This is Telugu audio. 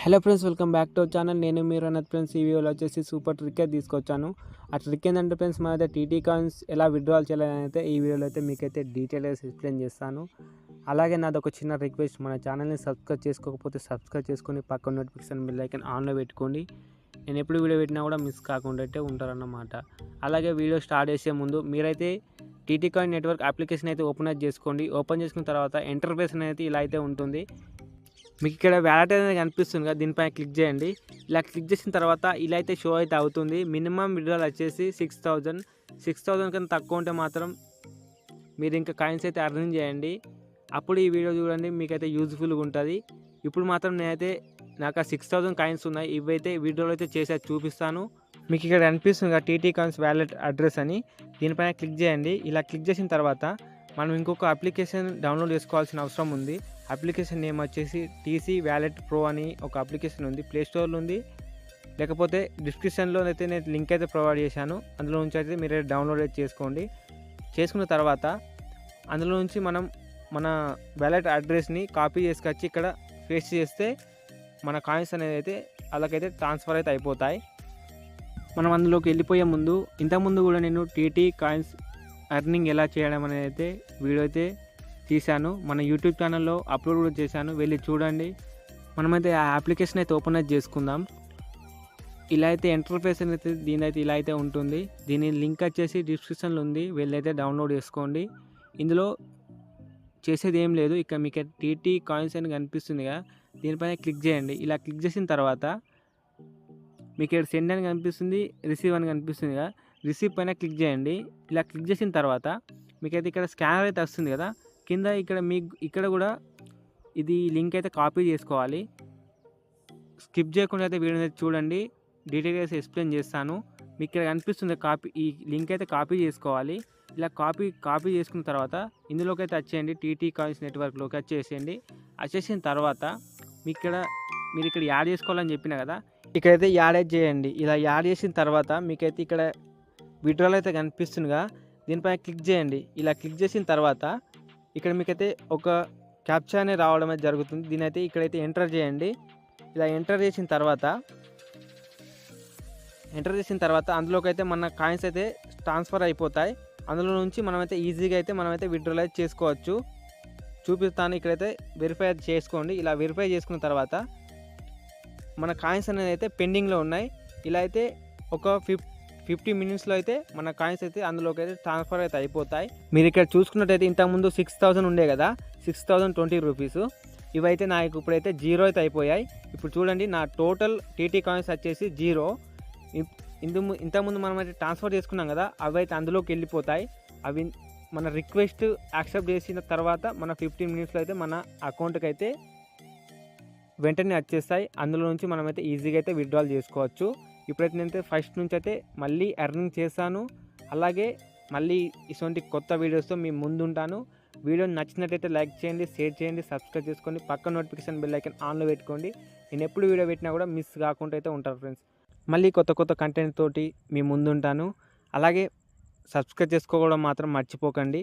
Hello friends, welcome back to our channel. నేను మీరు అన్నది ఫ్రెండ్స్. ఈ వీడియోలో వచ్చేసి సూపర్ ట్రిక్ అయితే తీసుకొచ్చాను. ఆ ట్రిక్ ఏంటంటే ఫ్రెండ్స్, మనైతే టీటీ కాయిన్స్ ఎలా విత్డ్రాల్ చేయాలని అయితే ఈ వీడియోలో అయితే మీకైతే డీటెయిల్గా ఎక్స్ప్లెయిన్ చేస్తాను. అలాగే నాది ఒక చిన్న రిక్వెస్ట్, మన ఛానల్ని సబ్స్క్రైబ్ చేసుకోకపోతే సబ్స్క్రైబ్ చేసుకొని పక్కన నోటిఫికేషన్ బెల్ ఐకాన్ ఆన్లో పెట్టుకోండి. నేను ఎప్పుడు వీడియో పెట్టినా కూడా మిస్ కాకుండా అయితే ఉంటారన్నమాట. అలాగే వీడియో స్టార్ట్ చేసే ముందు మీరైతే టీటీ కాయిన్ నెట్వర్క్ అప్లికేషన్ అయితే ఓపెన్ చేసుకోండి. ఓపెన్ చేసుకున్న తర్వాత ఇంటర్ఫేస్ అనేది ఇలా అయితే ఉంటుంది. మీకు ఇక్కడ వ్యాలెట్ అనేది కనిపిస్తుంది కదా, దీనిపైన క్లిక్ చేయండి. ఇలా క్లిక్ చేసిన తర్వాత ఇలా అయితే షో అయితే అవుతుంది. మినిమం విత్డ్రాల్ వచ్చేసి 6,000 కన్నా తక్కువ ఉంటే మాత్రం మీరు ఇంకా కాయిన్స్ అయితే అర్నింగ్ చేయండి. అప్పుడు ఈ వీడియో చూడండి, మీకైతే యూజ్ఫుల్గా ఉంటుంది. ఇప్పుడు మాత్రం నేనైతే నాకు 6,000 కాయిన్స్ ఉన్నాయి. ఇవైతే వీడియోలో అయితే చేసి చూపిస్తాను. మీకు ఇక్కడ కనిపిస్తుంది కదా టీటీ కాయిన్స్ వ్యాలెట్ అడ్రస్ అని, దీనిపైన క్లిక్ చేయండి. ఇలా క్లిక్ చేసిన తర్వాత మనం ఇంకొక అప్లికేషన్ డౌన్లోడ్ చేసుకోవాల్సిన అవసరం ఉంది. అప్లికేషన్ నేమ్ వచ్చేసి టీసీ వ్యాలెట్ ప్రో అని ఒక అప్లికేషన్ ఉంది. ప్లేస్టోర్లో ఉంది, లేకపోతే డిస్క్రిప్షన్లో అయితే నేను లింక్ అయితే ప్రొవైడ్ చేశాను. అందులో నుంచి అయితే మీరు డౌన్లోడ్ అయితే చేసుకోండి. చేసుకున్న తర్వాత అందులో నుంచి మనం మన వ్యాలెట్ అడ్రస్ని కాపీ చేసుకొచ్చి ఇక్కడ పేస్ట్ చేస్తే మన కాయిన్స్ అనేది అయితే అలాగైతే ట్రాన్స్ఫర్ అయితే అయిపోతాయి. మనం అందులోకి వెళ్ళిపోయే ముందు, ఇంతకుముందు కూడా నేను టీటీ కాయిన్స్ ఎర్నింగ్ ఎలా చేయడం అనేది అయితే వీడియో అయితే తీశాను. మన యూట్యూబ్ ఛానల్లో అప్లోడ్ కూడా చేశాను, వెళ్ళి చూడండి. మనమైతే ఆ అప్లికేషన్ అయితే ఓపెన్ అయితే చేసుకుందాం. ఇలా అయితే ఇంటర్ఫేస్ అయితే దీని అయితే ఇలా అయితే ఉంటుంది. దీని లింక్ వచ్చేసి డిస్క్రిప్షన్లో ఉంది, వెళ్ళైతే డౌన్లోడ్ చేసుకోండి. ఇందులో చేసేది ఏం లేదు. ఇక మీకు టీటీ కాయిన్స్ అని కనిపిస్తుంది కదా, దీనిపైన క్లిక్ చేయండి. ఇలా క్లిక్ చేసిన తర్వాత మీకు ఇక్కడ సెండ్ అని కనిపిస్తుంది, రిసీవ్ అని కనిపిస్తుంది కదా, రిసీవ్ పైన క్లిక్ చేయండి. ఇలా క్లిక్ చేసిన తర్వాత మీకైతే ఇక్కడ స్కానర్ అయితే వస్తుంది కదా, కింద ఇక్కడ కూడా ఇది లింక్ అయితే కాపీ చేసుకోవాలి. స్కిప్ చేయకుండా అయితే వీడియో అయితే చూడండి, డీటెయిల్గా ఎక్స్ప్లెయిన్ చేస్తాను. మీకు ఇక్కడ కనిపిస్తుంది ఈ లింక్ అయితే కాపీ చేసుకోవాలి. ఇలా కాపీ చేసుకున్న తర్వాత ఇందులోకి అయితే వచ్చేయండి, టీటీ కాయిన్స్ నెట్వర్క్లోకి వచ్చేసేయండి. వచ్చేసిన తర్వాత మీరు ఇక్కడ యాడ్ చేసుకోవాలని చెప్పిన కదా, ఇక్కడైతే యాడ్ చేయండి. ఇలా యాడ్ చేసిన తర్వాత మీకైతే ఇక్కడ విత్డ్రాల్ అయితే కనిపిస్తుందిగా, దీనిపైన క్లిక్ చేయండి. ఇలా క్లిక్ చేసిన తర్వాత ఇక్కడ మీకైతే ఒక క్యాప్చా అనేది రావడం అయితే జరుగుతుంది. దీని అయితే ఇక్కడైతే ఎంటర్ చేయండి. ఇలా ఎంటర్ చేసిన తర్వాత అందులోకి అయితే మన కాయిన్స్ అయితే ట్రాన్స్ఫర్ అయిపోతాయి. అందులో నుంచి మనమైతే ఈజీగా అయితే విత్డ్రాల్ అయితే చేసుకోవచ్చు. చూపిస్తాను. ఇక్కడైతే వెరిఫై చేసుకోండి. ఇలా వెరిఫై చేసుకున్న తర్వాత మన కాయిన్స్ అనేది అయితే పెండింగ్లో ఉన్నాయి. ఇలా అయితే ఒక 50 మినిట్స్లో అయితే మన కాయిన్స్ అయితే అందులోకి అయితే ట్రాన్స్ఫర్ అయితే అయిపోతాయి. మీరు ఇక్కడ చూసుకున్నట్టయితే ఇంతకుముందు 6,000 ఉండే కదా, 6,020 రూపీస్. ఇవైతే నాకు ఇప్పుడైతే 0 అయితే అయిపోయాయి. ఇప్పుడు చూడండి, నా టోటల్ టీటీ కాయిన్స్ వచ్చేసి 0. ఇంతకుముందు మనం అయితే ట్రాన్స్ఫర్ చేసుకున్నాం కదా, అవి అయితే అందులోకి వెళ్ళిపోతాయి. అవి మన రిక్వెస్ట్ యాక్సెప్ట్ చేసిన తర్వాత మన 15 మినిట్స్లో అయితే మన అకౌంట్కి అయితే వెంటనే వచ్చేస్తాయి. అందులో నుంచి మనమైతే ఈజీగా అయితే విత్డ్రాల్ చేసుకోవచ్చు. ఇప్పుడైతే నేనైతే ఫస్ట్ నుంచి అయితే మళ్ళీ ఎర్నింగ్ చేస్తాను. అలాగే మళ్ళీ ఇటువంటి కొత్త వీడియోస్తో మీ ముందుంటాను. వీడియో నచ్చినట్టయితే లైక్ చేయండి, షేర్ చేయండి, సబ్స్క్రైబ్ చేసుకోండి, పక్కన నోటిఫికేషన్ బెల్ ఐకాన్ ఆన్లో పెట్టుకోండి. నేను ఎప్పుడు వీడియో పెట్టినా కూడా మిస్ కాకుండా అయితే ఉంటారు ఫ్రెండ్స్. మళ్ళీ కొత్త కంటెంట్ తోటి మీ ముందుంటాను. అలాగే సబ్స్క్రైబ్ చేసుకోవడం మాత్రం మర్చిపోకండి.